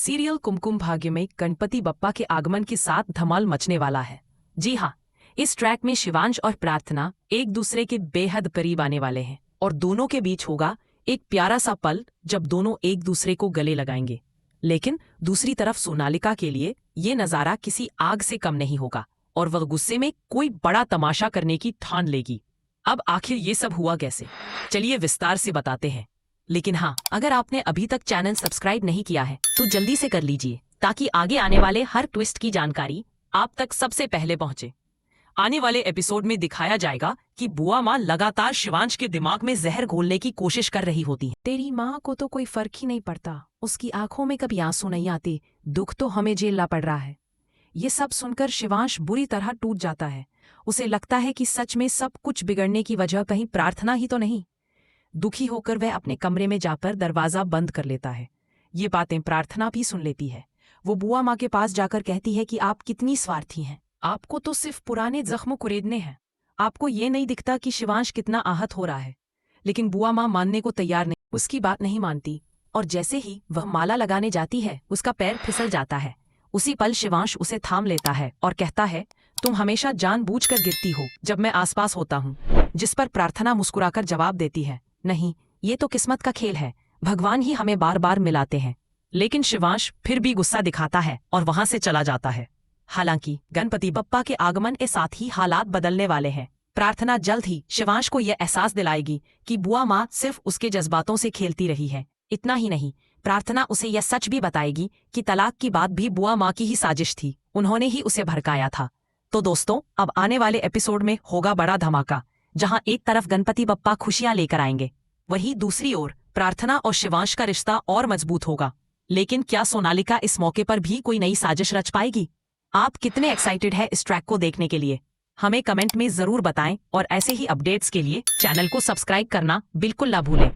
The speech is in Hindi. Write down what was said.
सीरियल कुमकुम भाग्य में गणपति बप्पा के आगमन के साथ धमाल मचने वाला है। जी हाँ, इस ट्रैक में शिवांश और प्रार्थना एक दूसरे के बेहद करीब आने वाले हैं और दोनों के बीच होगा एक प्यारा सा पल जब दोनों एक दूसरे को गले लगाएंगे। लेकिन दूसरी तरफ सोनालिका के लिए ये नज़ारा किसी आग से कम नहीं होगा और वह गुस्से में कोई बड़ा तमाशा करने की ठान लेगी। अब आखिर ये सब हुआ कैसे, चलिए विस्तार से बताते हैं। लेकिन हाँ, अगर आपने अभी तक चैनल सब्सक्राइब नहीं किया है तो जल्दी से कर लीजिए ताकि आगे आने वाले हर ट्विस्ट की जानकारी आप तक सबसे पहले पहुंचे। आने वाले एपिसोड में दिखाया जाएगा कि बुआ माँ लगातार शिवांश के दिमाग में जहर घोलने की कोशिश कर रही होती है। तेरी माँ को तो कोई फर्क ही नहीं पड़ता, उसकी आंखों में कभी आंसू नहीं आते, दुख तो हमें झेलना पड़ रहा है। ये सब सुनकर शिवांश बुरी तरह टूट जाता है। उसे लगता है कि सच में सब कुछ बिगड़ने की वजह कहीं प्रार्थना ही तो नहीं। दुखी होकर वह अपने कमरे में जाकर दरवाजा बंद कर लेता है। ये बातें प्रार्थना भी सुन लेती है। वो बुआ माँ के पास जाकर कहती है कि आप कितनी स्वार्थी हैं, आपको तो सिर्फ पुराने जख्म कुरेदने हैं, आपको ये नहीं दिखता कि शिवांश कितना आहत हो रहा है। लेकिन बुआ माँ मानने को तैयार नहीं, उसकी बात नहीं मानती और जैसे ही वह माला लगाने जाती है उसका पैर फिसल जाता है। उसी पल शिवांश उसे थाम लेता है और कहता है, तुम हमेशा जानबूझकर गिरती हो जब मैं आसपास होता हूँ। जिस पर प्रार्थना मुस्कुराकर जवाब देती है, नहीं, ये तो किस्मत का खेल है, भगवान ही हमें बार बार मिलाते हैं। लेकिन शिवांश फिर भी गुस्सा दिखाता है और वहां से चला जाता है। हालांकि गणपति बप्पा के आगमन के साथ ही हालात बदलने वाले हैं। प्रार्थना जल्द ही शिवांश को यह एहसास दिलाएगी कि बुआ माँ सिर्फ उसके जज्बातों से खेलती रही है। इतना ही नहीं, प्रार्थना उसे यह सच भी बताएगी कि तलाक की बात भी बुआ माँ की ही साजिश थी, उन्होंने ही उसे भड़काया था। तो दोस्तों, अब आने वाले एपिसोड में होगा बड़ा धमाका, जहां एक तरफ गणपति बप्पा खुशियां लेकर आएंगे, वहीं दूसरी ओर प्रार्थना और शिवांश का रिश्ता और मजबूत होगा। लेकिन क्या सोनालिका इस मौके पर भी कोई नई साजिश रच पाएगी? आप कितने एक्साइटेड है इस ट्रैक को देखने के लिए? हमें कमेंट में जरूर बताएं और ऐसे ही अपडेट्स के लिए चैनल को सब्सक्राइब करना बिल्कुल ना भूलें।